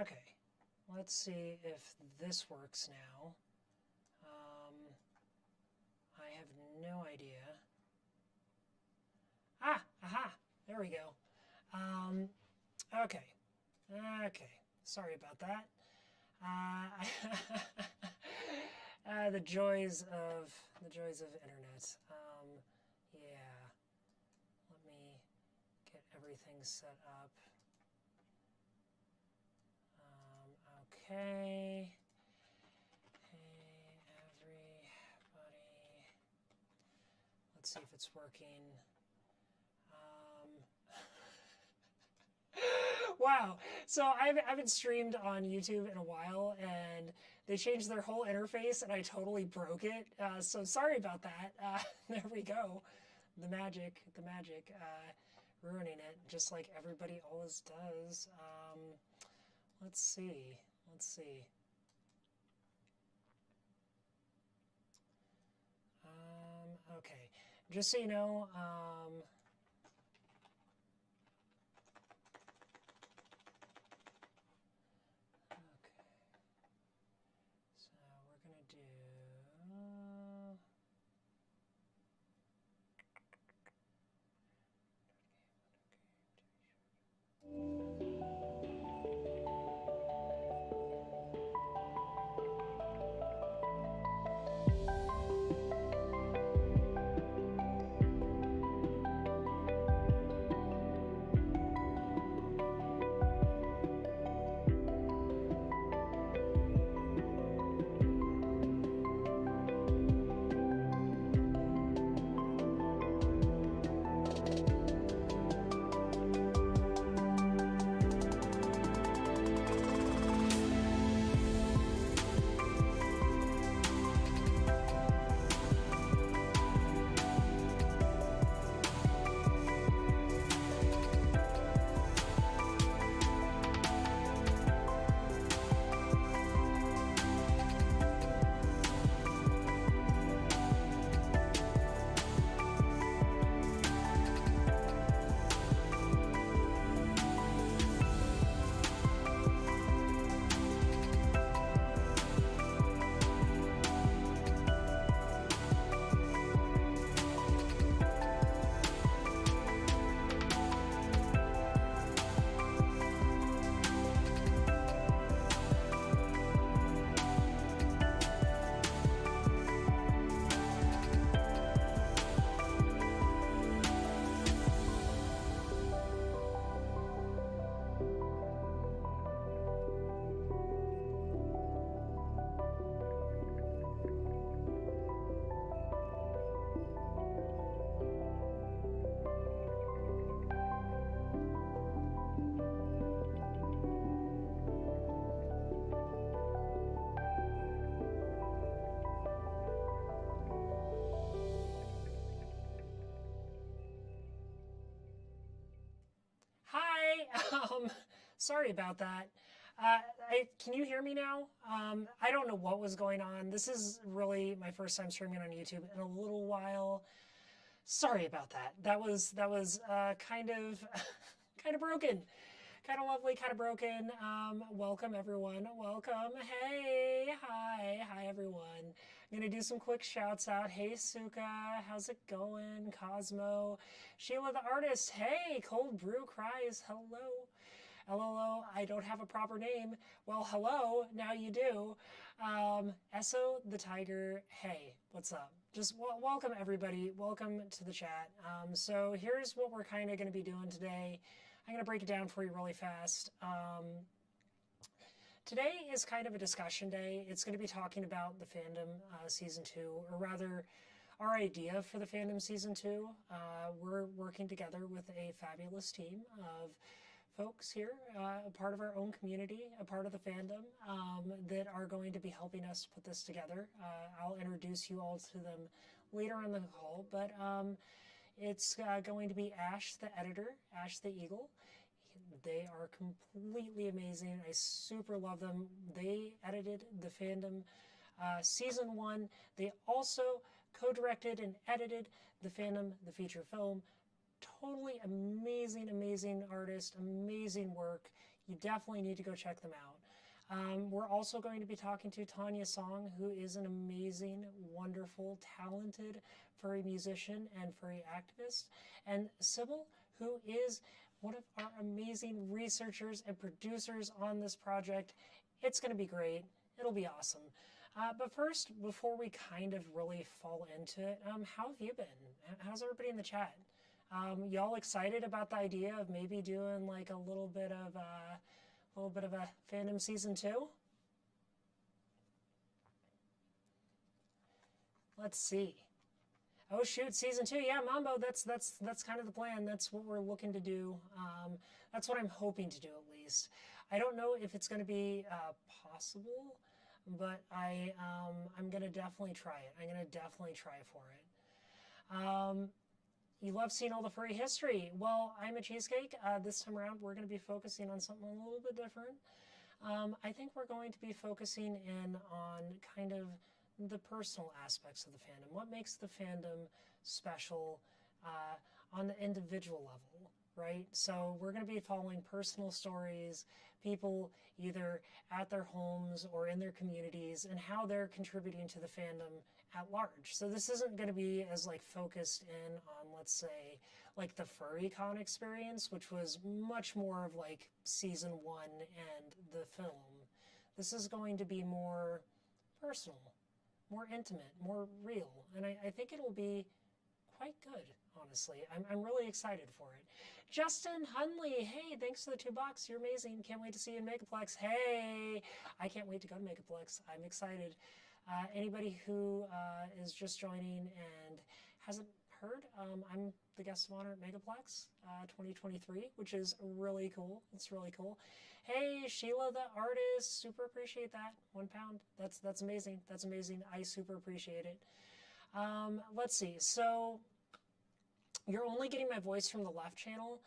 Okay, let's see if this works now. I have no idea. Ah, aha, there we go. Okay, okay, sorry about that. The joys of internet. Yeah, let me get everything set up. Okay. Hey, everybody. Let's see if it's working. Wow. So I haven't streamed on YouTube in a while, and they changed their whole interface, and I totally broke it. So sorry about that. There we go. The magic, ruining it, just like everybody always does. Let's see. Okay. Just so you know, hi. Sorry about that. Can you hear me now? I don't know what was going on. This is really my first time streaming on YouTube in a little while. Sorry about that. That was kind of kind of broken. Kind of lovely, kind of broken. Welcome everyone. Welcome. Hey, hi everyone. I'm gonna do some quick shouts out. Hey Suka, how's it going? Cosmo, Sheila the artist. Hey, Cold Brew Cries. Hello. LOL, I don't have a proper name. Well, hello, now you do. Esso the Tiger, hey, what's up? Just welcome everybody, welcome to the chat. So here's what we're kind of going to be doing today. I'm going to break it down for you really fast. Today is kind of a discussion day. It's going to be talking about the Fandom Season 2, or rather, our idea for the Fandom Season 2. We're working together with a fabulous team of folks here, a part of our own community, a part of the fandom, that are going to be helping us put this together. I'll introduce you all to them later in the call, but it's going to be Ash the editor, Ash the Eagle. They are completely amazing. I super love them. They edited the Fandom Season 1. They also co-directed and edited the Fandom, the feature film. Totally amazing artist, amazing work. You definitely need to go check them out. We're also going to be talking to Tanya Song, who is an amazing, wonderful, talented furry musician and furry activist, and Sybil, who is one of our amazing researchers and producers on this project. It's going to be great. It'll be awesome. But first, before we kind of really fall into it, how have you been? How's everybody in the chat? Y'all excited about the idea of maybe doing like a little bit of a Fandom season 2? Let's see. Oh shoot, season 2. Yeah, Mambo. That's kind of the plan. That's what we're looking to do. That's what I'm hoping to do at least. I don't know if it's going to be possible, but I'm gonna definitely try it. I'm gonna definitely try for it. You love seeing all the furry history. Well, I'm a cheesecake. This time around, we're going to be focusing on something a little bit different. I think we're going to be focusing in on kind of the personal aspects of the fandom. What makes the fandom special on the individual level, right? So we're going to be following personal stories, people either at their homes or in their communities, and how they're contributing to the fandom at large. So this isn't going to be as like focused in on, let's say, like the FurryCon experience, which was much more of like season 1 and the film. This is going to be more personal, more intimate, more real, and I think it'll be quite good, honestly. I'm really excited for it. Justin Hunley, hey, thanks for the $2. You're amazing. Can't wait to see you in Megaplex. Hey, I can't wait to go to Megaplex. I'm excited. Anybody who is just joining and hasn't heard, I'm the guest of honor at Megaplex 2023, which is really cool. It's really cool. Hey, Sheila the artist, super appreciate that. £1. That's amazing. That's amazing. I super appreciate it. Let's see. So you're only getting my voice from the left channel.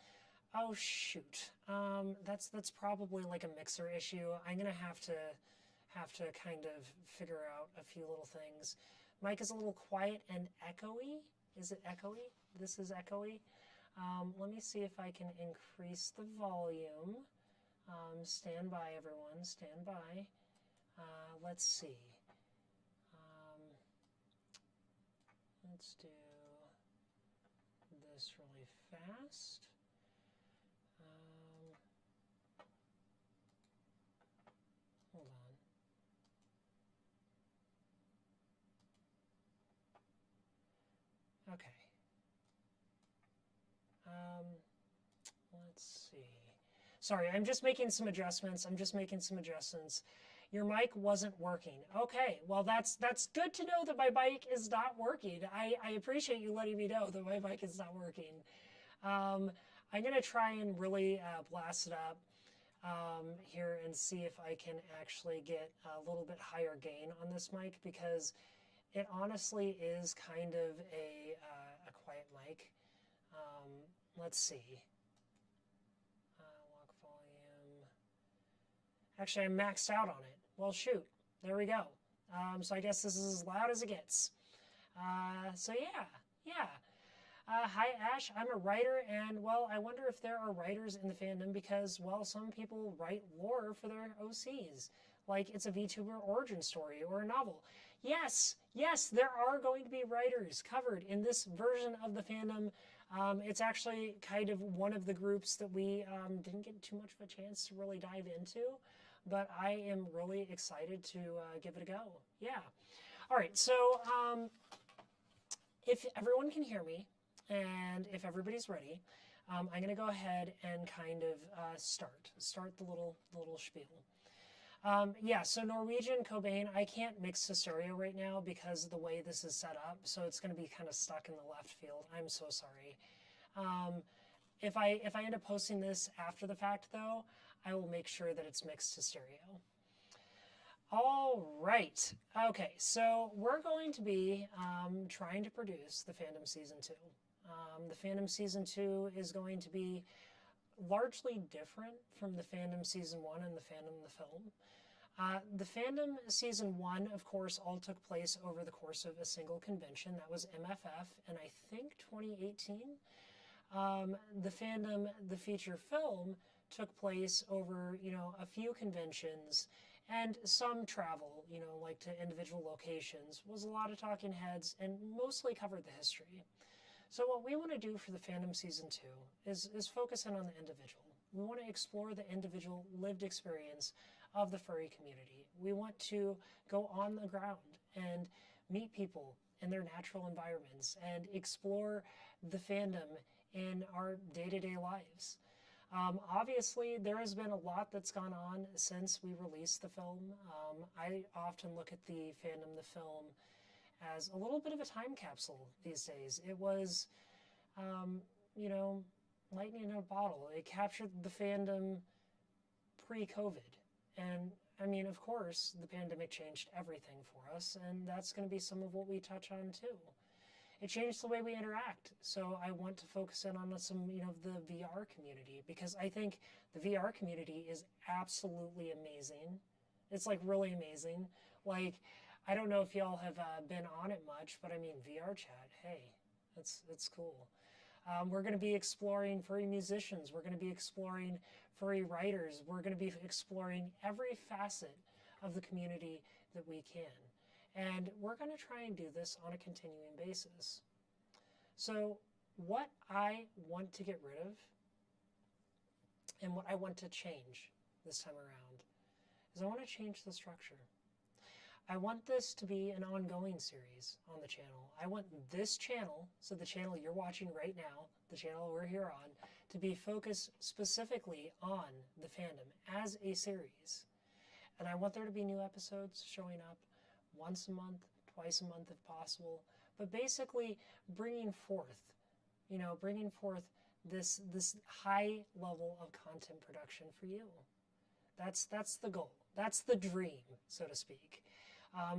Oh shoot. That's probably like a mixer issue. I'm gonna have to kind of figure out a few little things. Mic is a little quiet and echoey. Is it echoey? This is echoey. Let me see if I can increase the volume. Stand by, everyone. Stand by. Let's see. Let's do this really fast. Hold on. Okay. Let's see. Sorry, I'm just making some adjustments. Your mic wasn't working. Okay, well that's good to know that my mic is not working. I appreciate you letting me know that my mic is not working. I'm gonna try and really blast it up here and see if I can actually get a little bit higher gain on this mic, because it honestly is kind of a quiet mic. Let's see. Lock volume. Actually, I'm maxed out on it. Well, shoot. There we go. So I guess this is as loud as it gets. So yeah. Hi, Ash. I'm a writer, and, well, I wonder if there are writers in the fandom because, well, some people write lore for their OCs. Like it's a VTuber origin story or a novel. Yes, there are going to be writers covered in this version of the fandom. It's actually kind of one of the groups that we didn't get too much of a chance to really dive into, but I am really excited to give it a go. Yeah. All right, so if everyone can hear me and if everybody's ready, I'm going to go ahead and kind of start the little spiel. Yeah, so Norwegian Cobain, I can't mix to stereo right now because of the way this is set up, so it's going to be kind of stuck in the left field. I'm so sorry. If I end up posting this after the fact, though, I will make sure that it's mixed to stereo. All right. Okay, so we're going to be trying to produce the Fandom Season 2. The Fandom Season 2 is going to be largely different from the Fandom Season 1 and the Fandom the film. The Fandom Season 1, of course, all took place over the course of a single convention. That was MFF in, I think, 2018. The Fandom, the feature film, took place over, a few conventions and some travel, like to individual locations, was a lot of talking heads and mostly covered the history. So what we want to do for the Fandom Season 2 is focus in on the individual. We want to explore the individual lived experience of the furry community. We want to go on the ground and meet people in their natural environments and explore the fandom in our day-to-day lives. Obviously, there has been a lot that's gone on since we released the film. I often look at the fandom, the film, as a little bit of a time capsule these days. It was, you know, lightning in a bottle. It captured the fandom pre-COVID. And I mean, of course, the pandemic changed everything for us, and that's going to be some of what we touch on too. It changed the way we interact. So I want to focus in on some, the VR community, because I think the VR community is absolutely amazing. It's like really amazing. Like, I don't know if y'all have been on it much, but I mean, VR chat, hey, it's cool. We're going to be exploring furry musicians. We're going to be exploring furry writers. We're going to be exploring every facet of the community that we can. And we're going to try and do this on a continuing basis. So what I want to get rid of and what I want to change this time around is I want to change the structure. I want this to be an ongoing series on the channel. I want this channel, so the channel you're watching right now, the channel we're here on, to be focused specifically on the fandom as a series. And I want there to be new episodes showing up once a month, twice a month if possible, but basically bringing forth this high level of content production for you. That's the goal. That's the dream, so to speak.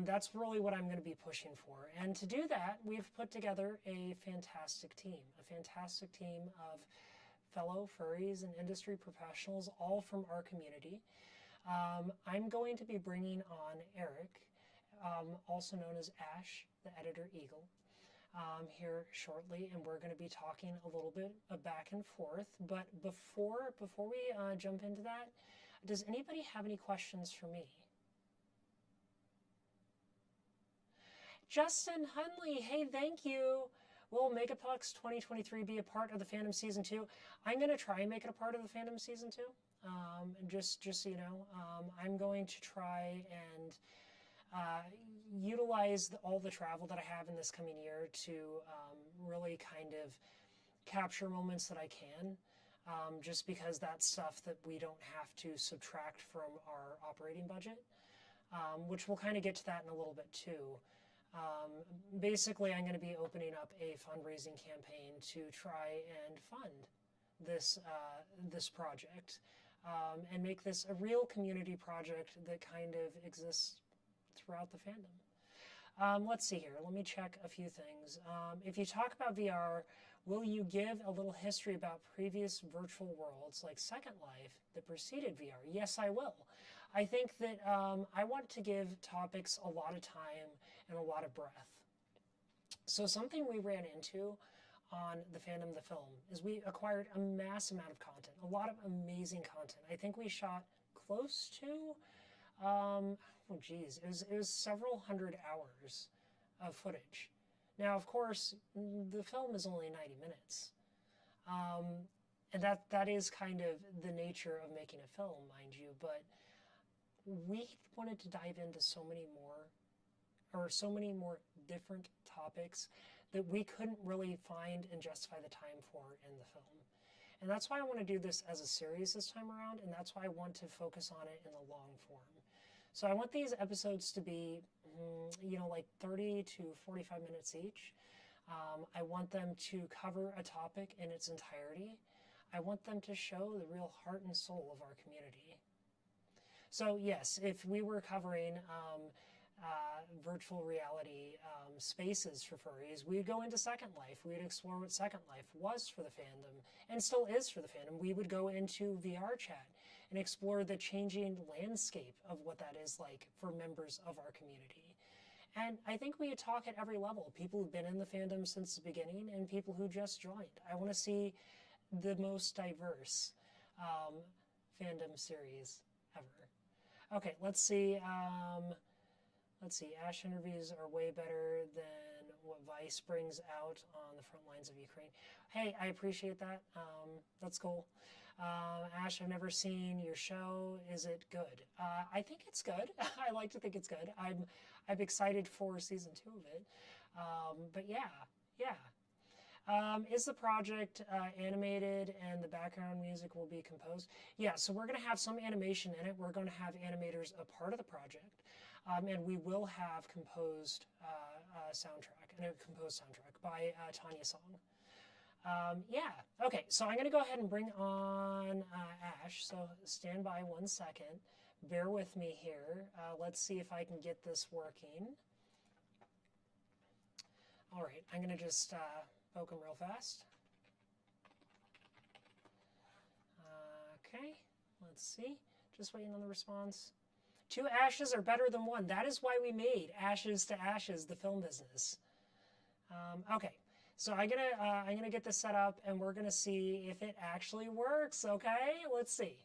That's really what I'm going to be pushing for. And to do that, we've put together a fantastic team of fellow furries and industry professionals, all from our community. I'm going to be bringing on Eric, also known as Ash, the editor Eagle, here shortly, and we're going to be talking a little bit back and forth. But before we jump into that, does anybody have any questions for me? Justin Hunley, hey, thank you. Will Megaplex 2023 be a part of the Fandom Season 2? I'm going to try and make it a part of the Fandom Season 2. Just so you know, I'm going to try and utilize all the travel that I have in this coming year to really kind of capture moments that I can, just because that's stuff that we don't have to subtract from our operating budget, which we'll kind of get to that in a little bit too. Basically, I'm going to be opening up a fundraising campaign to try and fund this project, and make this a real community project that kind of exists throughout the fandom. Let's see here. Let me check a few things. If you talk about VR, will you give a little history about previous virtual worlds like Second Life that preceded VR? Yes, I will. I think that I want to give topics a lot of time and a lot of breath. So something we ran into on the Fandom the Film is we acquired a mass amount of content, a lot of amazing content. I think we shot close to, it was several hundred hours of footage. Now, of course, the film is only 90 minutes. And that is kind of the nature of making a film, mind you, but we wanted to dive into so many more different topics that we couldn't really find and justify the time for in the film. And that's why I want to do this as a series this time around, and that's why I want to focus on it in the long form. So I want these episodes to be, like 30 to 45 minutes each. I want them to cover a topic in its entirety. I want them to show the real heart and soul of our community. So yes, if we were covering virtual reality spaces for furries, we'd go into Second Life. We'd explore what Second Life was for the fandom and still is for the fandom. We would go into VR chat and explore the changing landscape of what that is like for members of our community. And I think we talk at every level, people who've been in the fandom since the beginning and people who just joined. I want to see the most diverse fandom series ever. Okay, let's see. Let's see. Ash interviews are way better than what Vice brings out on the front lines of Ukraine. Hey, I appreciate that. That's cool. Ash, I've never seen your show. Is it good? I think it's good. I like to think it's good. I'm excited for season 2 of it. But yeah. Is the project animated and the background music will be composed? Yeah, so we're going to have some animation in it. We're going to have animators a part of the project. And we will have composed soundtrack, and a composed soundtrack by Tanya Song. Yeah, okay, so I'm going to go ahead and bring on Ash, so stand by 1 second. Bear with me here. Let's see if I can get this working. All right, I'm going to just poke him real fast. Okay, let's see. Just waiting on the response. 2 Ashes are better than 1. That is why we made Ashes to Ashes, the film business. Okay, so I'm gonna get this set up, and we're gonna see if it actually works. Okay, let's see.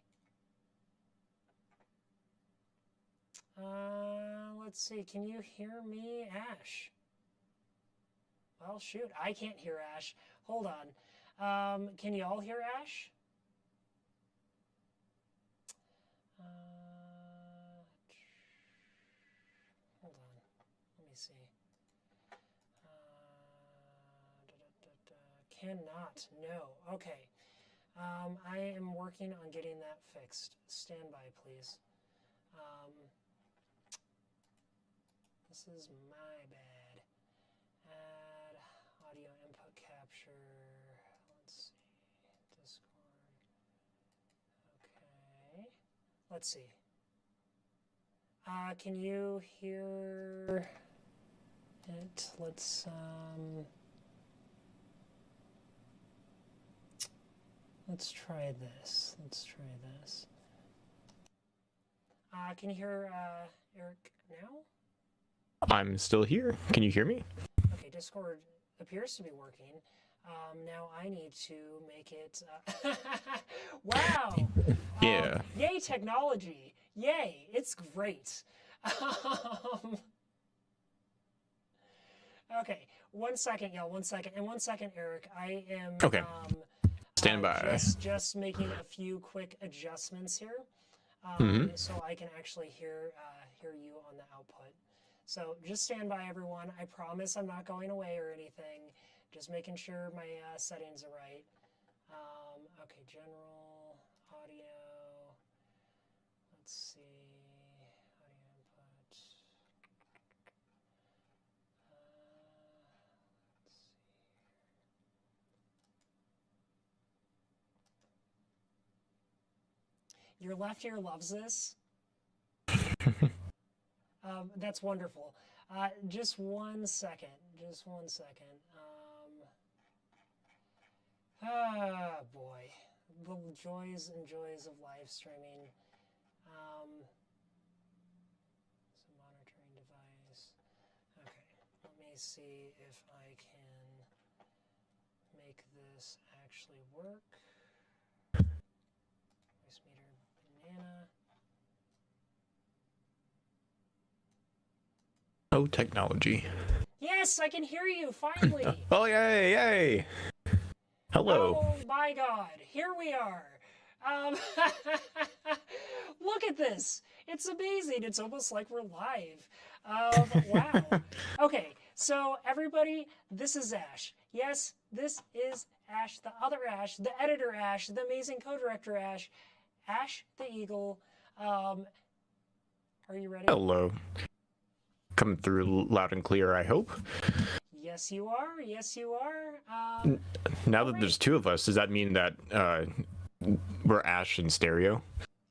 Let's see. Can you hear me, Ash? Well, shoot, I can't hear Ash. Hold on. Can you all hear Ash? Hold on. Let me see. Cannot. No. Okay. I am working on getting that fixed. Stand by, please. This is my bad. Add audio input capture. Let's see. Discord. Okay. Let's see. Can you hear it? Let's try this. Can you hear Eric now? I'm still here. Can you hear me? Okay, Discord appears to be working. Now I need to make it... Wow! Yeah. Yay, technology! Yay, it's great. Okay, 1 second, y'all, 1 second. And 1 second, Eric, I am... Okay. Stand by. Just making a few quick adjustments here. So I can actually hear you on the output. So just stand by, everyone. I promise I'm not going away or anything. Just making sure my settings are right. Okay, general, audio. Let's see. Audio input. Let's see. Your left ear loves this. That's wonderful. Just 1 second. Boy. The joys and joys of live streaming. It's a monitoring device. Okay, let me see if I can make this actually work. Voice meter banana. Oh, technology. Yes, I can hear you, finally! Oh, yay! Hello. Oh my god, here we are! Look at this! It's amazing, it's almost like we're live. Wow. Okay, so everybody, this is Ash. Yes, this is Ash, the other Ash, the editor Ash, the amazing co-director Ash, Ash the Eagle. Are you ready? Hello. Coming through loud and clear, I hope. Yes, you are. Yes, you are. Now that there's 2 of us, does that mean that we're Ash in stereo?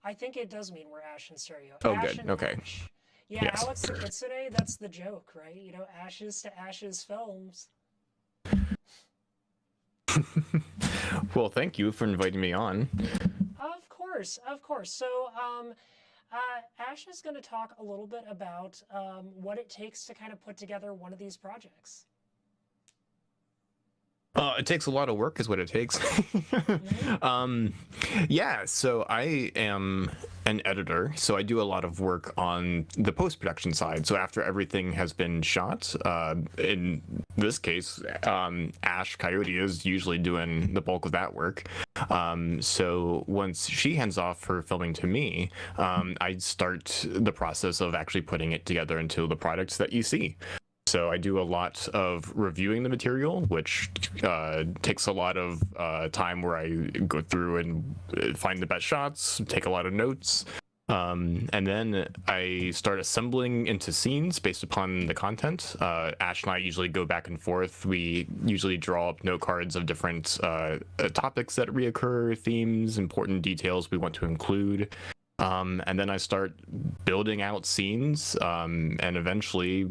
I think it does mean we're Ash in stereo. Oh, Ash good. and Okay. Ash. Yeah, Yes. Alex Kitsune, that's the joke, right? You know, Ashes to Ashes films. Well, thank you for inviting me on. Of course. So, Ash is going to talk a little bit about what it takes to kind of put together one of these projects. It takes a lot of work, is what it takes. Mm-hmm. um, yeah, so I am an editor, so I do a lot of work on the post-production side. So after everything has been shot, in this case, Ash Coyote is usually doing the bulk of that work. So once she hands off her filming to me, I start the process of actually putting it together into the products that you see. So I do a lot of reviewing the material, which takes a lot of time where I go through and find the best shots, take a lot of notes, and then I start assembling into scenes based upon the content. Ash and I usually go back and forth. We usually draw up note cards of different topics that reoccur, themes, important details we want to include. And then I start building out scenes, and eventually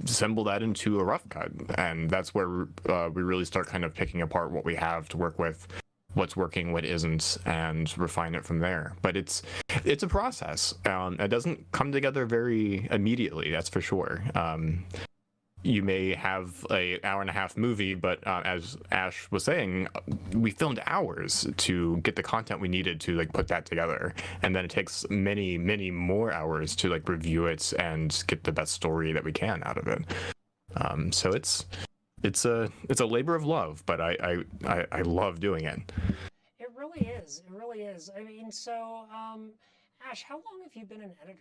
assemble that into a rough cut, and that's where we really start kind of picking apart what we have to work with, what's working, what isn't, and refine it from there. But it's a process. It doesn't come together very immediately, that's for sure. You may have an hour and a half movie, but as Ash was saying, we filmed hours to get the content we needed to like put that together, and then it takes many, many more hours to like review it and get the best story that we can out of it. So it's a labor of love, but I love doing it. It really is. It really is. I mean, so, Ash, how long have you been an editor?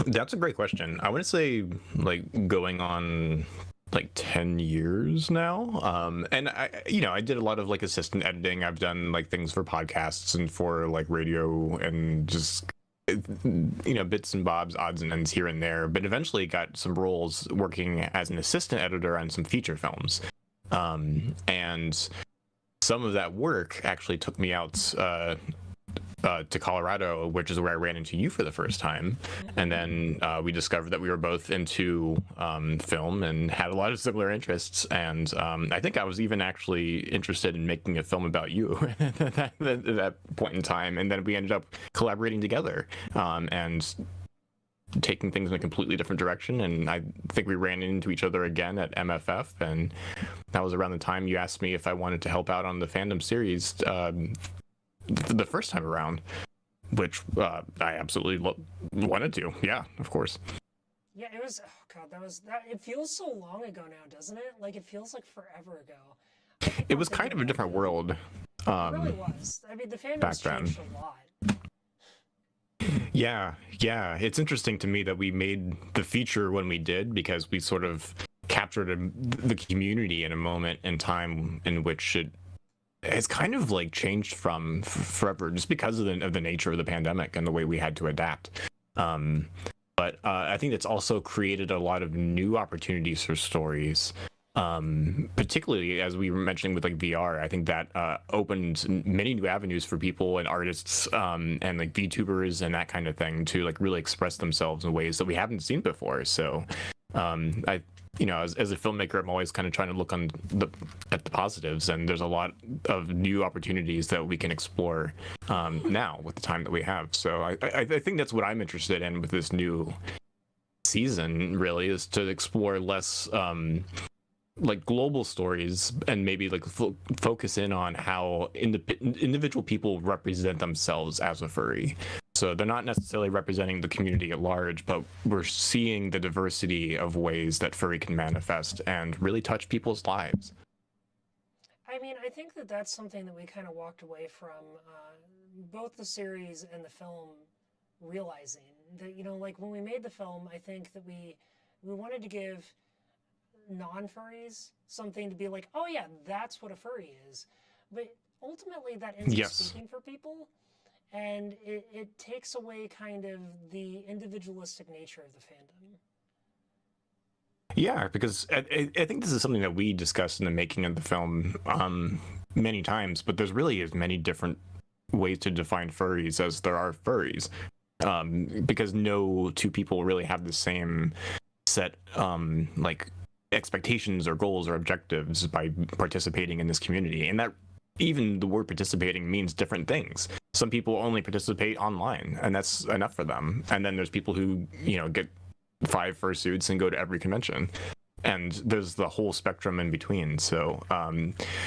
That's a great question. I want to say like going on like 10 years now. And I did a lot of like assistant editing. I've done like things for podcasts and for like radio and just bits and bobs, odds and ends here and there, but eventually got some roles working as an assistant editor on some feature films. And some of that work actually took me out to Colorado, which is where I ran into you for the first time. And then we discovered that we were both into film and had a lot of similar interests. And I think I was even actually interested in making a film about you at that point in time. And then we ended up collaborating together and taking things in a completely different direction. And I think we ran into each other again at MFF. And that was around the time you asked me if I wanted to help out on the Fandom series the first time around, which I absolutely wanted to. Yeah, of course. Yeah, it was. Oh God, that. It feels so long ago now, doesn't it? Like it feels like forever ago. It was kind of a different world. It really was. I mean, the fandom's changed a lot. Yeah. It's interesting to me that we made the feature when we did, because we sort of captured the community in a moment in time in which it's kind of like changed from forever, just because of the nature of the pandemic and the way we had to adapt. But I think it's also created a lot of new opportunities for stories, particularly as we were mentioning with like VR. I think that opened many new avenues for people and artists and like VTubers and that kind of thing to like really express themselves in ways that we haven't seen before. So as a filmmaker, I'm always kind of trying to look at the positives, and there's a lot of new opportunities that we can explore now with the time that we have. So I think that's what I'm interested in with this new season, really, is to explore less like global stories and maybe like focus in on how individual people represent themselves as a furry. So they're not necessarily representing the community at large, but we're seeing the diversity of ways that furry can manifest and really touch people's lives. I mean, I think that's something that we kind of walked away from both the series and the film, realizing that, like when we made the film, I think that we wanted to give non-furries something to be like, oh yeah, that's what a furry is. But ultimately that ends up speaking for people, and it takes away kind of the individualistic nature of the fandom. Yeah, because I think this is something that we discussed in the making of the film many times, but there's really as many different ways to define furries as there are furries, because no two people really have the same set like expectations or goals or objectives by participating in this community. And that even the word participating means different things. Some people only participate online, and that's enough for them. And then there's people who, get 5 fursuits and go to every convention. and there's the whole spectrum in between. So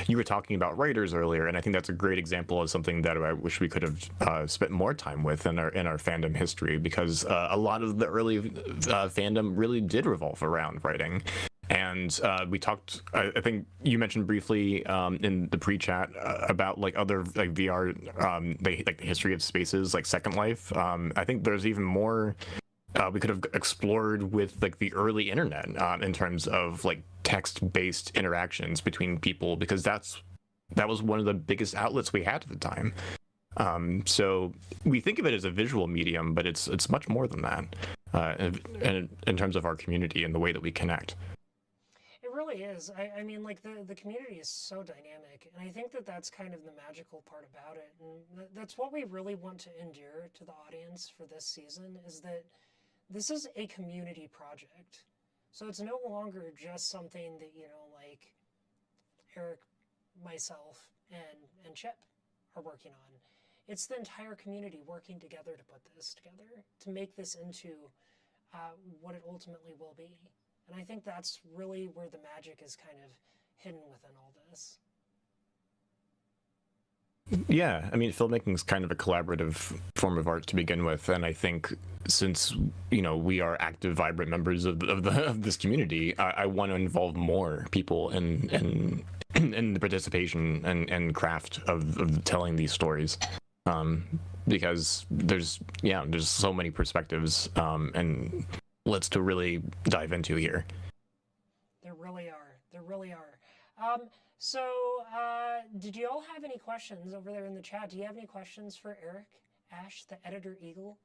you were talking about writers earlier, and I think that's a great example of something that I wish we could have spent more time with in our fandom history, because a lot of the early fandom really did revolve around writing. And we talked, I think you mentioned briefly in the pre-chat about like other like VR, like the history of spaces, like Second Life. I think there's even more we could have explored with like the early internet in terms of like text-based interactions between people, because that was one of the biggest outlets we had at the time. So we think of it as a visual medium, but it's much more than that in terms of our community and the way that we connect. It really is. I mean, like the community is so dynamic, and I think that that's kind of the magical part about it, and that's what we really want to endear to the audience for this season, is that this is a community project. So it's no longer just something that, like Eric, myself, and Chip are working on. It's the entire community working together to put this together, to make this into what it ultimately will be. And I think that's really where the magic is kind of hidden within all this. Yeah, I mean, filmmaking is kind of a collaborative form of art to begin with, and I think since we are active, vibrant members of this community, I want to involve more people in the participation and craft of telling these stories, because there's so many perspectives and lists to really dive into here. There really are. There really are. So, did you all have any questions over there in the chat? Do you have any questions for Eric, Ash, the editor eagle?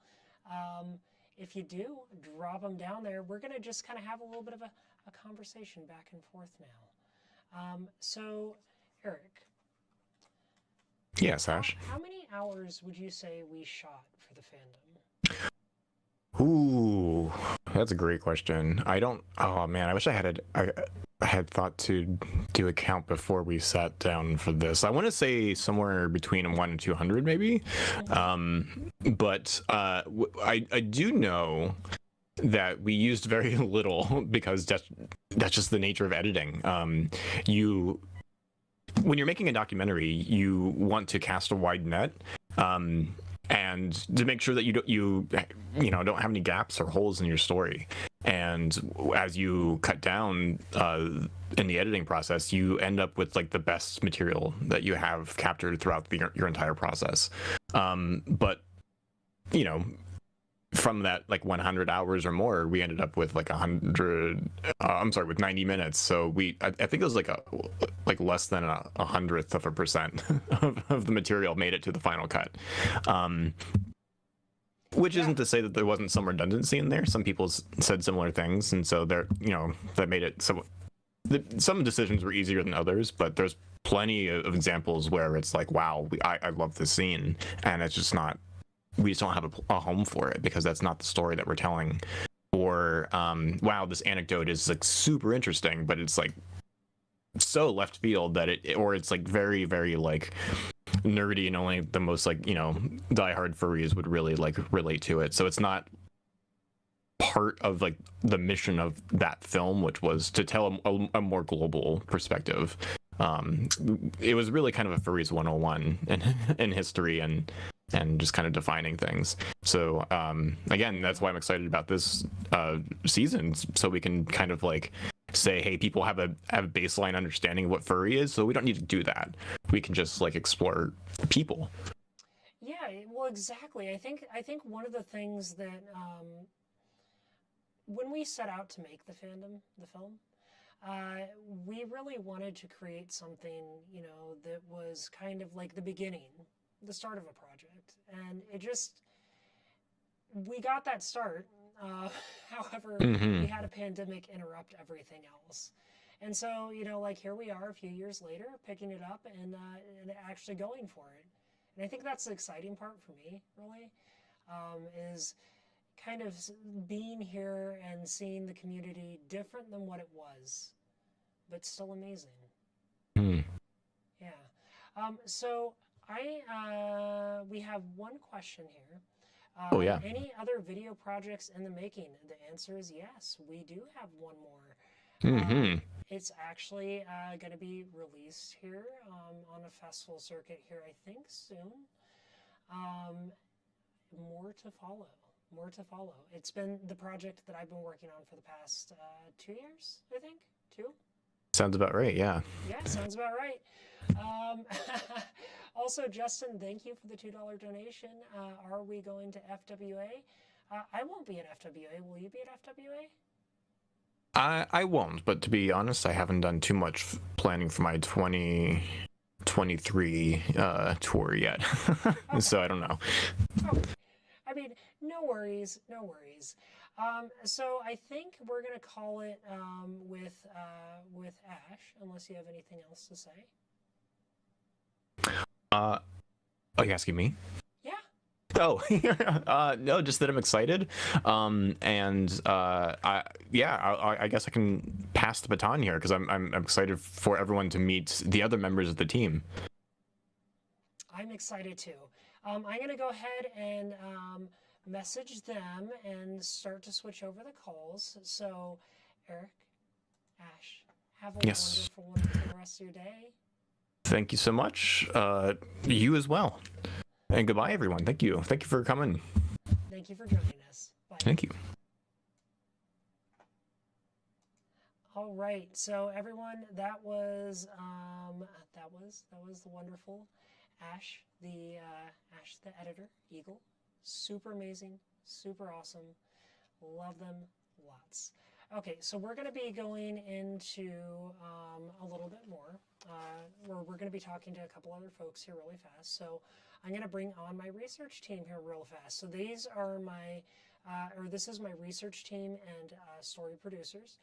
If you do, drop them down there. We're going to just kind of have a little bit of a conversation back and forth now. So, Eric. Yes, Ash. How many hours would you say we shot for the fandom? Ooh, that's a great question. Oh man, I wish I had thought to do a count before we sat down for this. I want to say somewhere between 1 and 200 maybe. But I do know that we used very little, because that's just the nature of editing. When you're making a documentary, you want to cast a wide net. And to make sure that you don't have any gaps or holes in your story. And as you cut down in the editing process, you end up with like the best material that you have captured throughout your entire process. But from that like 100 hours or more, we ended up with like 90 minutes. So I think it was like less than a 100th% of the material made it to the final cut. Which isn't to say that there wasn't some redundancy in there. Some people said similar things, and so that made it so. Some decisions were easier than others, but there's plenty of examples where it's like, wow, I love this scene, and it's just not. We just don't have a home for it, because that's not the story that we're telling. Or wow, this anecdote is like super interesting, but it's like so left field that it's like very, very like nerdy, and only the most like diehard furries would really like relate to it. So it's not part of like the mission of that film, which was to tell a more global perspective. It was really kind of a furries 101 in history and just kind of defining things. So again, that's why I'm excited about this season, so we can kind of like say, hey, people have a baseline understanding of what furry is, so we don't need to do that. We can just like explore people. Yeah, well, exactly. I think one of the things that when we set out to make the film, we really wanted to create something, that was kind of like the beginning, the start of a project, and we got that start. However, we had a pandemic interrupt everything else. And so, like here we are a few years later, picking it up and actually going for it. And I think that's the exciting part for me, really, is kind of being here and seeing the community different than what it was, but still amazing. Yeah. So we have one question here. Oh yeah. Any other video projects in the making? The answer is yes. We do have one more. Mm-hmm. It's actually going to be released here on a festival circuit here, I think, soon. Um, more to follow. More to follow. It's been the project that I've been working on for the past 2 years, I think. Two? Sounds about right. Yeah. Yeah, sounds about right. Um, also, Justin, thank you for the $2 donation. Are we going to FWA? I won't be at FWA. Will you be at FWA? I won't, but to be honest, I haven't done too much planning for my 2023 tour yet. Okay. So I don't know. Okay. I mean, no worries, no worries. So I think we're gonna call it with Ash, unless you have anything else to say. Are you asking me? Yeah. Oh, no, just that I'm excited. I guess I can pass the baton here because I'm excited for everyone to meet the other members of the team. I'm excited too. I'm gonna go ahead and message them and start to switch over the calls. So, Eric, Ash, have a Yes. wonderful rest of your day. Thank you so much. You as well. And goodbye, everyone. Thank you. Thank you for coming. Thank you for joining us. Bye. Thank you. All right, so everyone, that was the wonderful Ash, the editor, Eagle. Super amazing, super awesome. Love them lots. Okay, so we're going to be going into a little bit more. Where we're going to be talking to a couple other folks here really fast. So I'm going to bring on my research team here real fast. So these are this is my research team and story producers.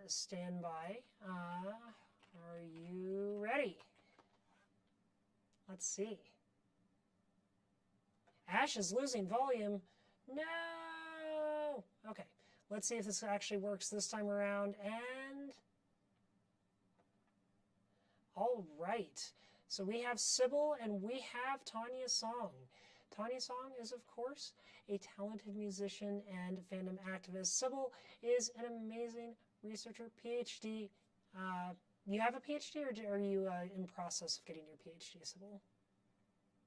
Stand by. Are you ready? Let's see. Ash is losing volume. No! Okay, let's see if this actually works this time around. And all right. So we have Sybil and we have Tanya Song. Tanya Song is, of course, a talented musician and fandom activist. Sybil is an amazing researcher, PhD. You have a PhD, or are you in process of getting your PhD, Sybil?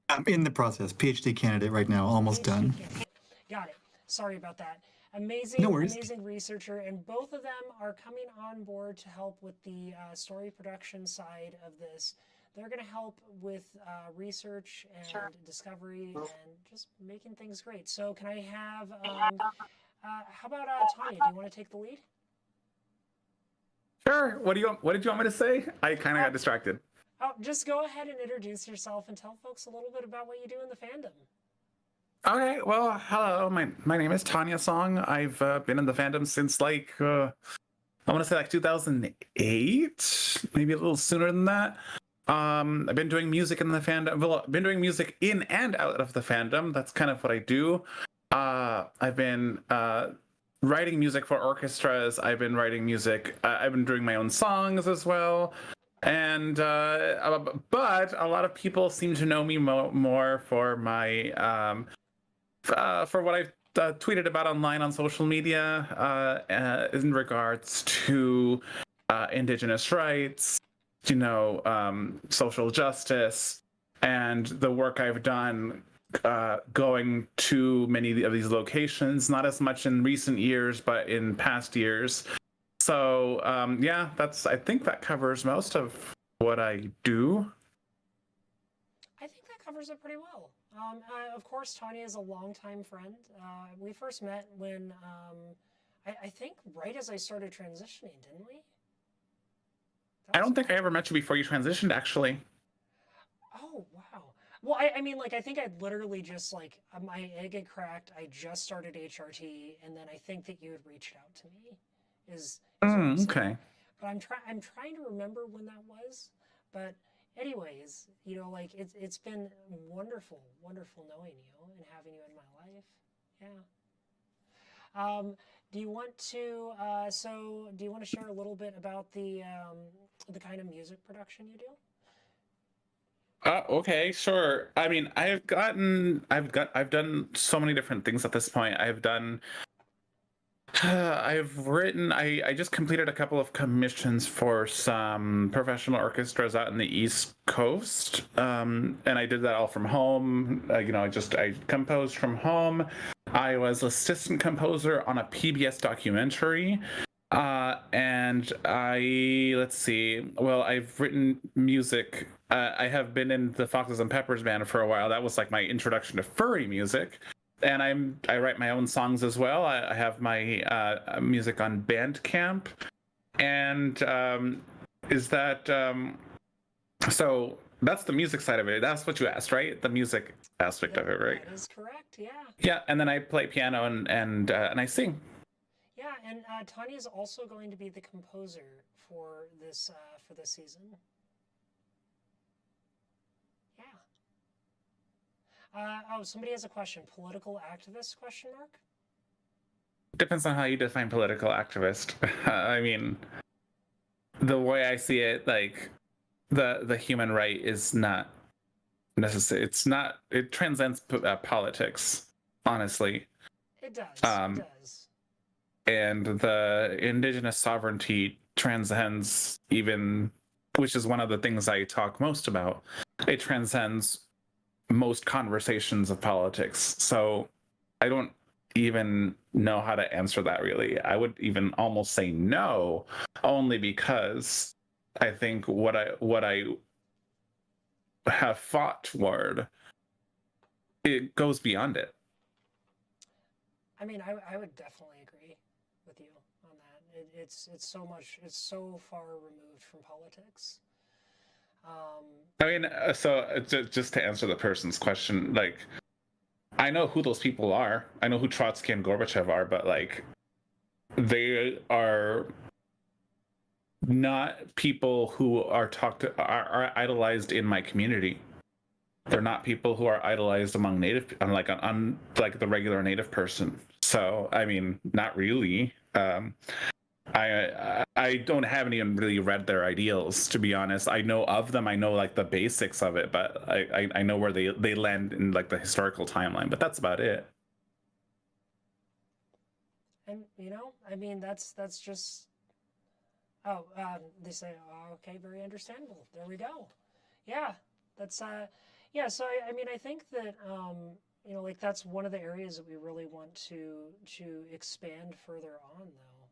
I'm in the process. PhD candidate right now, almost done. Candidate. Got it. Sorry about that. Amazing, No worries. amazing researcher, and both of them are coming on board to help with the story production side of this. They're going to help with research and discovery and just making things great. So can I have, how about Tanya? Do you want to take the lead? Sure. What did you want me to say? I kind of got distracted. Oh, just go ahead and introduce yourself and tell folks a little bit about what you do in the fandom. Okay. Well, hello. My name is Tanya Song. I've been in the fandom since I want to say 2008, maybe a little sooner than that. I've been doing music in the fandom. Well, I've been doing music in and out of the fandom. That's kind of what I do. I've been writing music for orchestras. I've been writing music. I've been doing my own songs as well. And but a lot of people seem to know me more for my for what I've tweeted about online on social media in regards to Indigenous rights, social justice, and the work I've done going to many of these locations, not as much in recent years, but in past years. So yeah, I think that covers most of what I do. I think that covers it pretty well. Of course, Tanya is a longtime friend. We first met when, I think right as I started transitioning, didn't we? I don't think I ever met you before you transitioned, actually. Oh, wow. Well, I mean, I think I'd literally just, my egg had cracked. I just started HRT, and then I think that you had reached out to me. Okay. But I'm trying to remember when that was. But anyways, it's been wonderful knowing you and having you in my life. Yeah. Do you want to share a little bit about the kind of music production you do? Okay, sure. I mean, I've done so many different things at this point. I've done I've written, I just completed a couple of commissions for some professional orchestras out in the East Coast. And I did that all from home. I composed from home. I was assistant composer on a PBS documentary. And let's see, well, I've written music. I have been in the Foxes and Peppers band for a while. That was like my introduction to furry music. And I write my own songs as well. I have my music on Bandcamp, and so that's the music side of it. That's what you asked, right? The music aspect of it, right? That is correct. Yeah. Yeah, and then I play piano and I sing. Yeah, and Tanya is also going to be the composer for this season. Yeah. Somebody has a question. Political activist? Question mark. Depends on how you define political activist. I mean, the way I see it, like the human right is not necessary. It's not. It transcends politics. Honestly. It does. It does. And the indigenous sovereignty transcends even, which is one of the things I talk most about. It transcends most conversations of politics. So I don't even know how to answer that really. I would even almost say no, only because I think what I have fought toward, it goes beyond it. I mean, I would definitely agree with you on that. It's so far removed from politics. I mean, so just to answer the person's question, like, I know who those people are. I know who Trotsky and Gorbachev are, but like, they are not people who are idolized in my community. They're not people who are idolized among native, like the regular native person. So I mean, not really. I don't have any really read their ideals, to be honest. I know of them. I know like the basics of it, but I know where they land in like the historical timeline. But that's about it. And I mean, that's just. Oh, they say, oh, okay, very understandable. There we go. Yeah, that's yeah. So I mean, I think that like that's one of the areas that we really want to expand further on, though.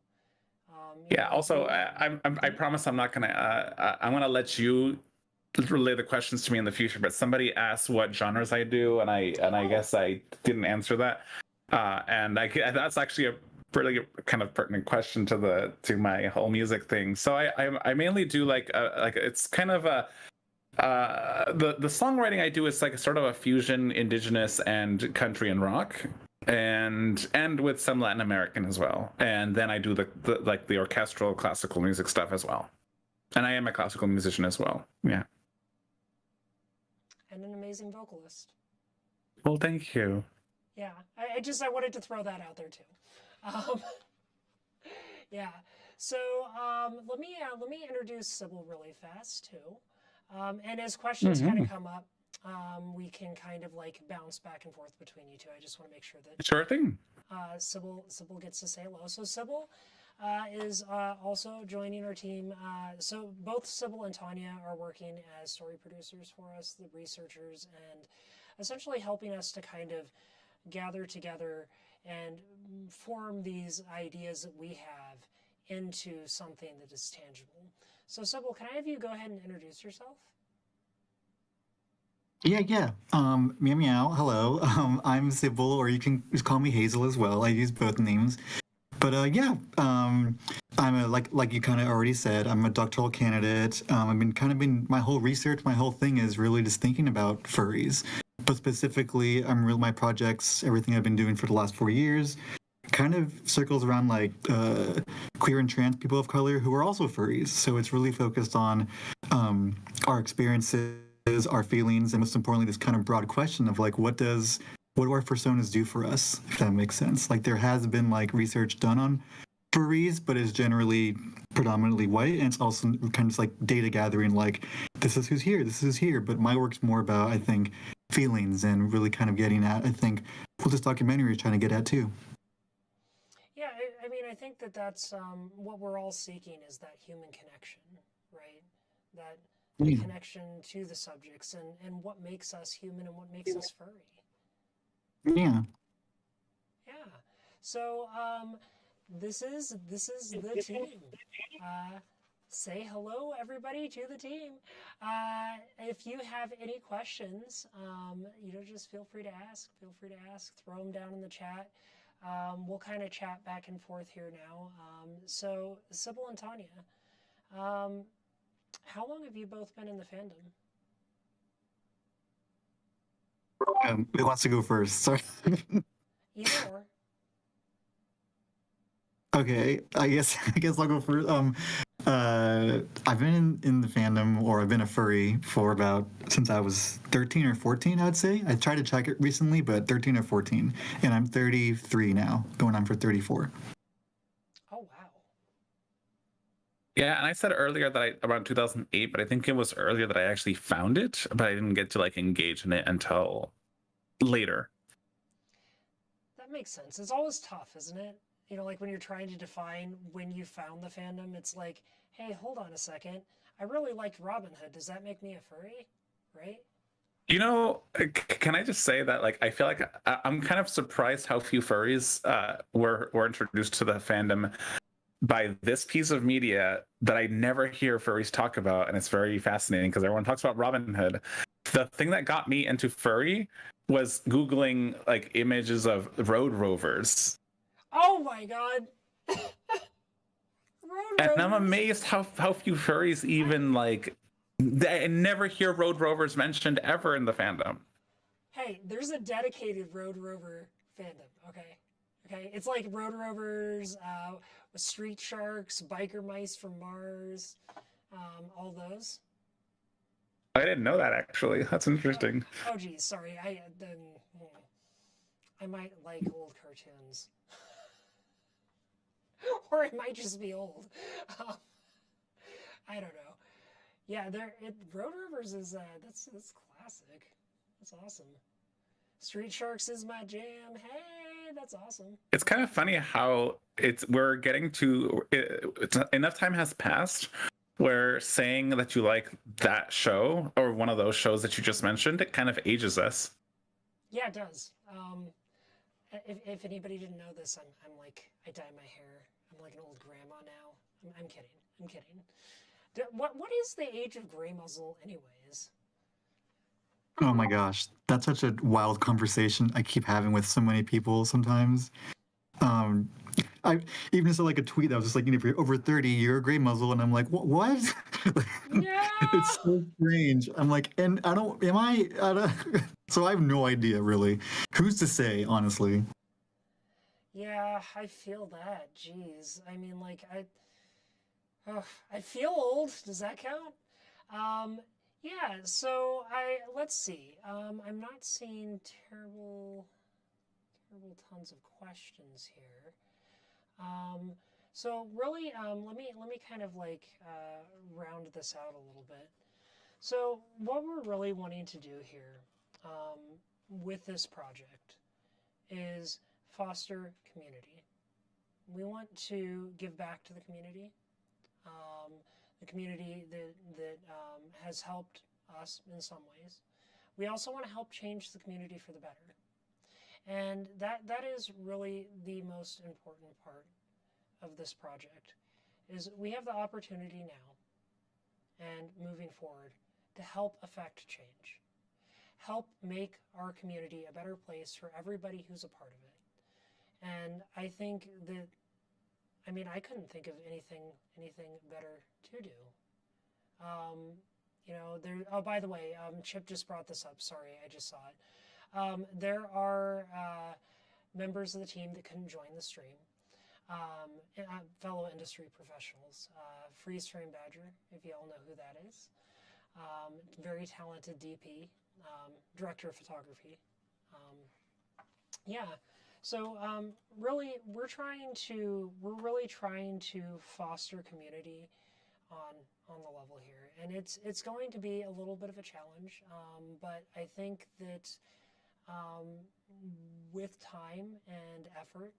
Yeah. Also, I promise I'm not gonna. I'm gonna let you relay the questions to me in the future. But somebody asked what genres I do, and I guess I didn't answer that. And that's actually a really kind of pertinent question to my whole music thing. So I mainly do like it's kind of a the songwriting I do is like a sort of a fusion indigenous and country and rock, and with some Latin American as well. And then I do the orchestral classical music stuff as well. And I am a classical musician as well. Yeah. And an amazing vocalist. Well, thank you. Yeah, I wanted to throw that out there too. Yeah. So let me introduce Sybil really fast too. And as questions kind of come up, we can kind of like bounce back and forth between you two. I just want to make sure that sure thing. Sybil gets to say hello. So Sybil is also joining our team. So both Sybil and Tanya are working as story producers for us, the researchers, and essentially helping us to kind of gather together and form these ideas that we have into something that is tangible. So Sybil, can I have you go ahead and introduce yourself? Yeah. Meow meow. Hello. I'm Sybil, or you can just call me Hazel as well. I use both names. But yeah, I'm like you kind of already said, I'm a doctoral candidate. I've been my whole research, my whole thing is really just thinking about furries. But specifically, my projects, everything I've been doing for the last 4 years, kind of circles around like queer and trans people of color who are also furries. So it's really focused on our experiences, our feelings, and most importantly, this kind of broad question of like, what do our personas do for us, if that makes sense? Like there has been like research done on furries, but it's generally predominantly white, and it's also kind of just like data gathering, like this is who's here, this is here. But my work's more about, I think, feelings and really kind of getting at, I think, what this documentary is trying to get at too. Yeah, I mean, I think that that's what we're all seeking is that human connection, right? That the Yeah. connection to the subjects and what makes us human and what makes us furry. Yeah. Yeah. So this is the team. Say hello, everybody, to the team. If you have any questions, just feel free to ask. Feel free to ask. Throw them down in the chat. We'll kind of chat back and forth here now. So, Sybil and Tanya, how long have you both been in the fandom? Who wants to go first? Sorry. Either or. Okay, I guess I'll go first. I've been in the fandom, or I've been a furry for since I was 13 or 14, I'd say. I tried to check it recently, but 13 or 14, and I'm 33 now, going on for 34. Oh wow. Yeah, and I said earlier that around 2008, but I think it was earlier that I actually found it, but I didn't get to like engage in it until later. That makes sense. It's always tough, isn't it? Like when you're trying to define when you found the fandom, it's like, hey, hold on a second. I really liked Robin Hood. Does that make me a furry? Right? Can I just say that like I feel like I'm kind of surprised how few furries were introduced to the fandom by this piece of media that I never hear furries talk about, and it's very fascinating because everyone talks about Robin Hood. The thing that got me into furry was Googling like images of road rovers. Oh my god. And I'm amazed how few furries even like. I never hear road rovers mentioned ever in the fandom. Hey, there's a dedicated Road Rover fandom. Okay, it's like Road Rovers, with Street Sharks, Biker Mice from Mars, all those. I didn't know that actually. That's interesting. Oh geez, sorry. I might like old cartoons. Or it might just be old. I don't know. Yeah, Road Rovers is that's classic. That's awesome. Street Sharks is my jam. Hey, that's awesome. It's kind of funny how we're getting to enough time has passed where saying that you like that show or one of those shows that you just mentioned, it kind of ages us. Yeah, it does. If anybody didn't know this, I'm like I dye my hair. I'm like an old grandma now. I'm kidding. I'm kidding. What is the age of gray muzzle, anyways? Oh my gosh, that's such a wild conversation I keep having with so many people sometimes. I even saw like a tweet that was just like, if you're over 30, you're a gray muzzle, and I'm like, what? Yeah. It's so strange. I'm like, and I don't, am I? So I have no idea really. Who's to say, honestly? Yeah, I feel that. Jeez, I mean, like I feel old. Does that count? Yeah. So let's see. I'm not seeing terrible tons of questions here. So really, let me kind of like round this out a little bit. So what we're really wanting to do here with this project is foster community. We want to give back to the community that has helped us in some ways. We also want to help change the community for the better. And that is really the most important part of this project, is we have the opportunity now and moving forward to help affect change. Help make our community a better place for everybody who's a part of it. And I think that, I couldn't think of anything better to do. Oh, by the way, Chip just brought this up. Sorry, I just saw it. There are members of the team that couldn't join the stream. Fellow industry professionals. Freeze Frame Badger, if you all know who that is. Very talented DP, director of photography. Yeah. So really, we're really trying to foster community on the level here, and it's going to be a little bit of a challenge, but I think that with time and effort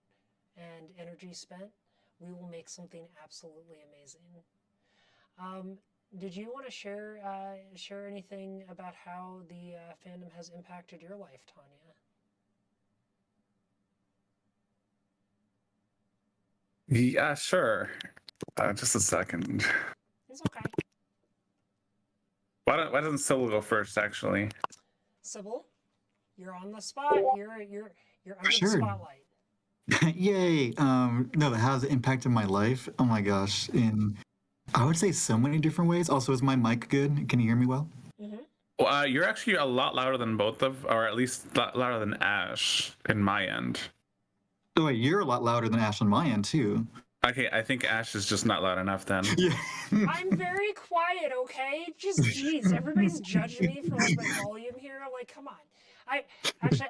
and energy spent, we will make something absolutely amazing. Did you want to share anything about how the fandom has impacted your life, Tanya? Yeah, sure. Just a second. It's okay. Why doesn't Sybil go first, actually? Sybil, you're on the spot. You're under the Sure. spotlight. Yay. No, how has it impacted my life? Oh my gosh. In I would say so many different ways. Also, is my mic good? Can you hear me well? Mm-hmm. Well, you're actually a lot louder than both of, or at least louder than Ash in my end. Oh wait, you're a lot louder than Ash on my end too. Okay, I think Ash is just not loud enough then. Yeah. I'm very quiet, okay? Just geez, everybody's judging me for like my volume here. Like, come on.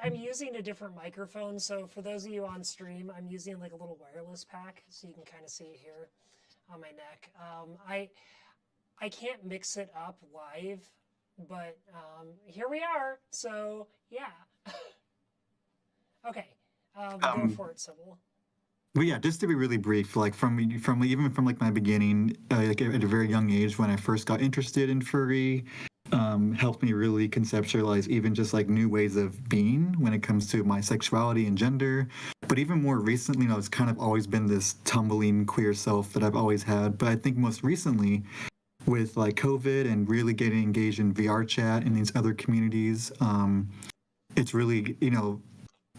I'm using a different microphone, so for those of you on stream, I'm using like a little wireless pack, so you can kind of see it here on my neck. I can't mix it up live, but here we are. So yeah. Okay, go for it, Sybil. Well, yeah, just to be really brief, like even from like my beginning, like at a very young age when I first got interested in furry, helped me really conceptualize even just like new ways of being when it comes to my sexuality and gender. But even more recently, you know, it's kind of always been this tumbling queer self that I've always had. But I think most recently, with like COVID and really getting engaged in VR chat and these other communities, it's really, you know,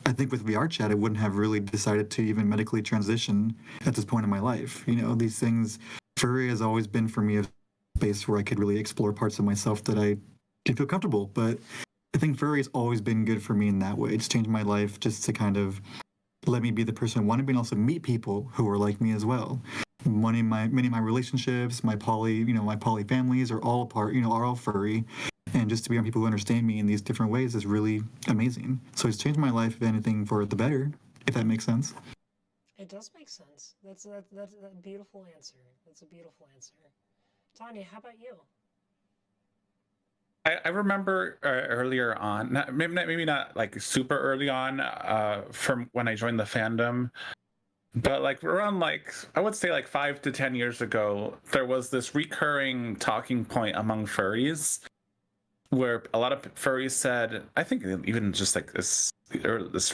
I think with VR chat, I wouldn't have really decided to even medically transition at this point in my life. You know, these things, furry has always been for me a space where I could really explore parts of myself that I didn't feel comfortable. But I think furry has always been good for me in that way. It's changed my life just to kind of let me be the person I want to be and also meet people who are like me as well. Many of my relationships, my poly families are all part, you know, are all furry. And just to be around people who understand me in these different ways is really amazing. So it's changed my life, if anything, for the better, if that makes sense. It does make sense. That's a beautiful answer. That's a beautiful answer. Tanya, how about you? I remember earlier on, maybe not like super early on, from when I joined the fandom, but like around like I would say like 5 to 10 years ago, there was this recurring talking point among furries where a lot of furries said, I think even just like this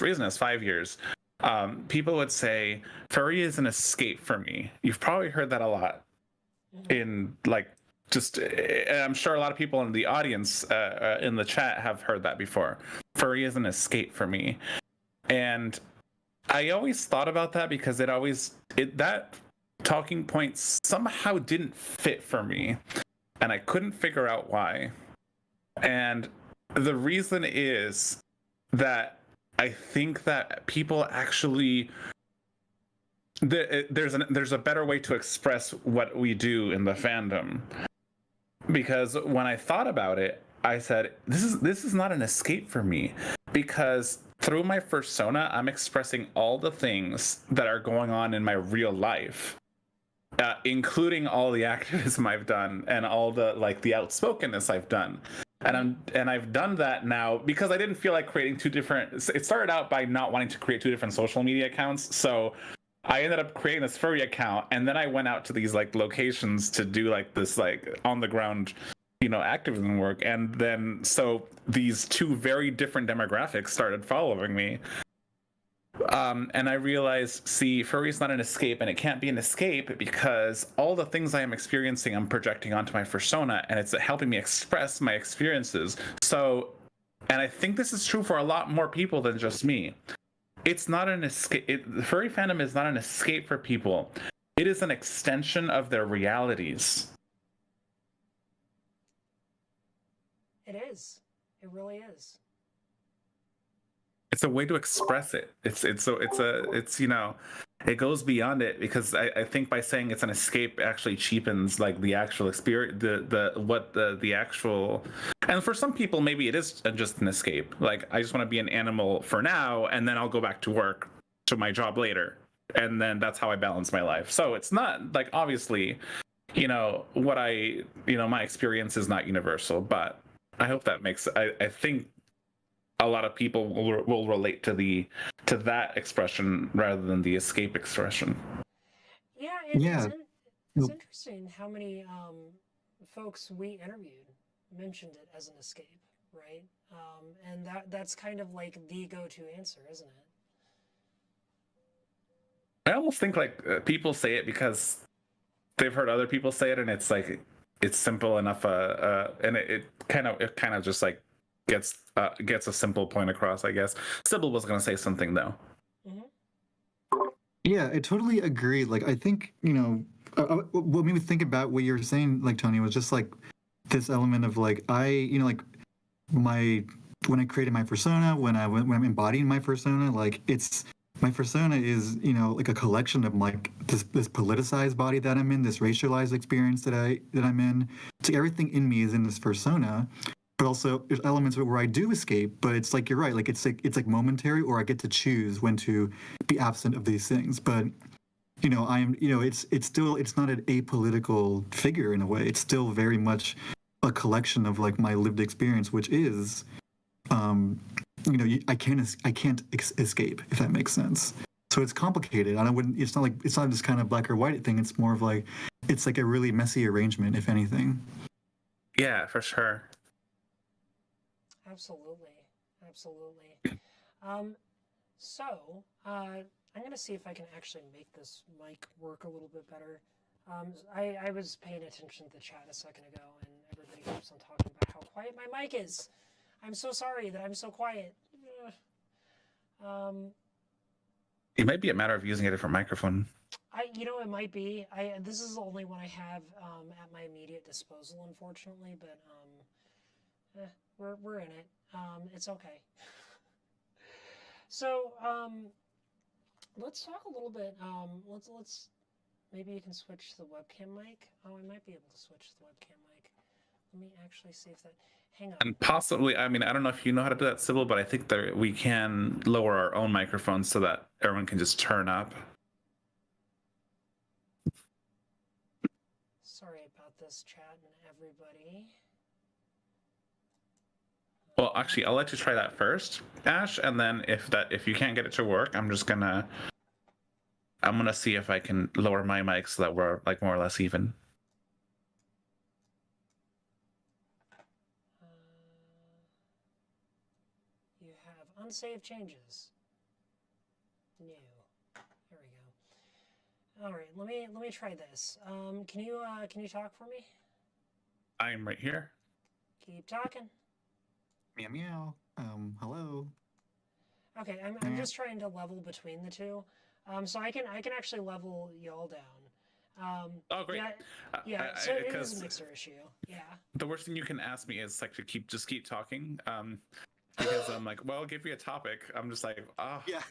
reason as 5 years, people would say furry is an escape for me. You've probably heard that a lot in like just, and I'm sure a lot of people in the audience in the chat have heard that before. Furry is an escape for me. And I always thought about that because that talking point somehow didn't fit for me. And I couldn't figure out why. And the reason is that I think that people actually there's a better way to express what we do in the fandom. Because when I thought about it, I said, this is not an escape for me, because through my fursona, I'm expressing all the things that are going on in my real life, including all the activism I've done and all the like the outspokenness I've done. And I've done that now because I didn't feel like creating two different. It started out by not wanting to create two different social media accounts, so I ended up creating this furry account, and then I went out to these like locations to do like this like on the ground, you know, activism work. And then so these two very different demographics started following me. And I realized, see, furry is not an escape, and it can't be an escape because all the things I am experiencing, I'm projecting onto my fursona, and it's helping me express my experiences. So, and I think this is true for a lot more people than just me. It's not an escape. The furry fandom is not an escape for people. It is an extension of their realities. It is. It really is. It's a way to express it. It's you know, it goes beyond it, because I think by saying it's an escape actually cheapens like the actual experience, the actual. And for some people, maybe it is just an escape. Like, I just want to be an animal for now, and then I'll go back to work to my job later, and then that's how I balance my life. So it's not like, obviously, you know, my experience is not universal, but I hope that makes. I think a lot of people will relate to that expression rather than the escape expression. Yeah. It's interesting how many folks we interviewed mentioned it as an escape, right? And that's kind of like the go-to answer, isn't it? I almost think like people say it because they've heard other people say it, and it's like it's simple enough. And it kind of just like gets a simple point across. I guess Sybil was gonna say something though. Mm-hmm. Yeah, I totally agree. Like, I think, what made me think about what you were saying, like, Tony, was just like this element of like, like my, when I created my persona, when I'm embodying my persona, like, my persona is, like a collection of like this politicized body that I'm in, this racialized experience that I'm in. So everything in me is in this persona. But also, there's elements of it where I do escape, but it's like you're right, like it's like momentary, or I get to choose when to be absent of these things. But I am, it's not an apolitical figure in a way. It's still very much a collection of like my lived experience, which is, I can't escape, if that makes sense. So it's complicated, and it's not this kind of black or white thing. It's more of like, it's like a really messy arrangement, if anything. Yeah, for sure. Absolutely, absolutely. So I'm gonna see if I can actually make this mic work a little bit better. I was paying attention to the chat a second ago, and everybody keeps on talking about how quiet my mic is. I'm so sorry that I'm so quiet. It might be a matter of using a different microphone. It might be. This is the only one I have at my immediate disposal, unfortunately. But we're in it. It's okay. So let's talk a little bit. Let's maybe you can switch to the webcam mic. Oh, I might be able to switch to the webcam mic. Let me actually see if that. Hang on. And possibly, I mean, I don't know if you know how to do that, Sybil, but I think that we can lower our own microphones so that everyone can just turn up. Sorry about this, chat and everybody. Well, actually, I'll let you try that first, Ash, and then if you can't get it to work, I'm gonna see if I can lower my mic so that we're like more or less even. You have unsaved changes. New. There we go. All right, let me try this. Can you talk for me? I'm right here. Keep talking. Meow meow. Hello. Okay, I'm just trying to level between the two. So I can actually level y'all down. Oh, great. Yeah. So it is a mixer issue. Yeah. The worst thing you can ask me is like to keep talking. Because I'm like, well, give me a topic. I'm just like, Yeah.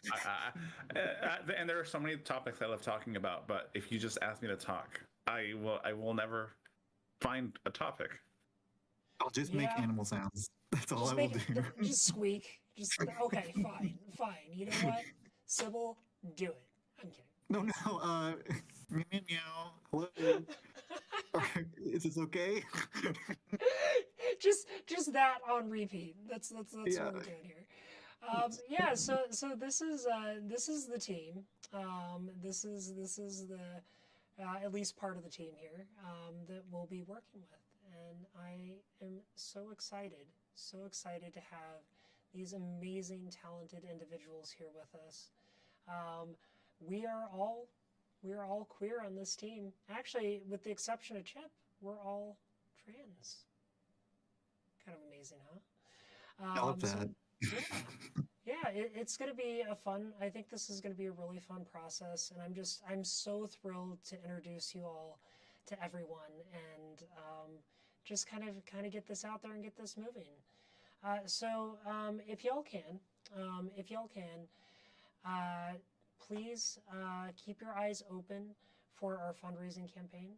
And there are so many topics I love talking about, but if you just ask me to talk, I will never find a topic. I'll just make animal sounds. That's all I will do. Just squeak. Okay, fine. You know what, Sybil, do it. I'm kidding. No. Meow meow meow. Hello. Is this okay? just that on repeat. That's what we're doing here. Yeah. So this is the team. This is the at least part of the team here that we'll be working with, and I am so excited to have these amazing, talented individuals here with us. We are all queer on this team. Actually, with the exception of Chip, we're all trans. Kind of amazing, huh? I love that. So, yeah. It's going to be I think this is going to be a really fun process, and I'm so thrilled to introduce you all to everyone, and just kind of get this out there and get this moving. So if y'all can, please keep your eyes open for our fundraising campaign.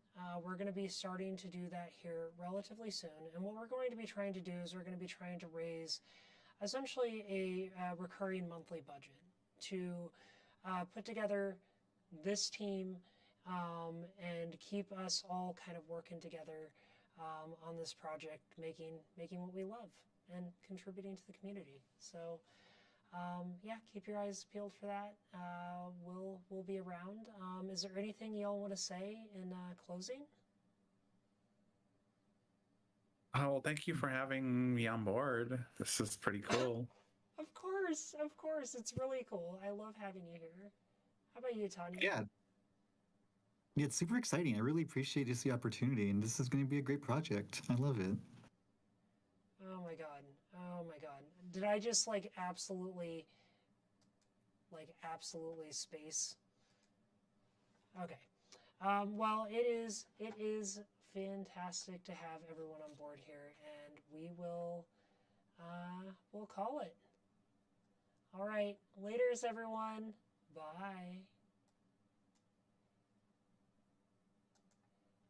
We're going to be starting to do that here relatively soon. And what we're going to be trying to do is we're going to be trying to raise essentially a recurring monthly budget to put together this team and keep us all kind of working together on this project, making what we love and contributing to the community. So Yeah, keep your eyes peeled for that. We'll be around. Is there anything y'all want to say in closing? Oh, well, thank you for having me on board. This is pretty cool. Of course, of course. It's really cool. I love having you here. How about you, Tanya? Yeah. Yeah, it's super exciting. I really appreciate this the opportunity, and this is going to be a great project. I love it. Oh my god. Oh my god. Did I just absolutely space? Okay. Well, it is fantastic to have everyone on board here, and we'll call it. All right. Laters, everyone. Bye.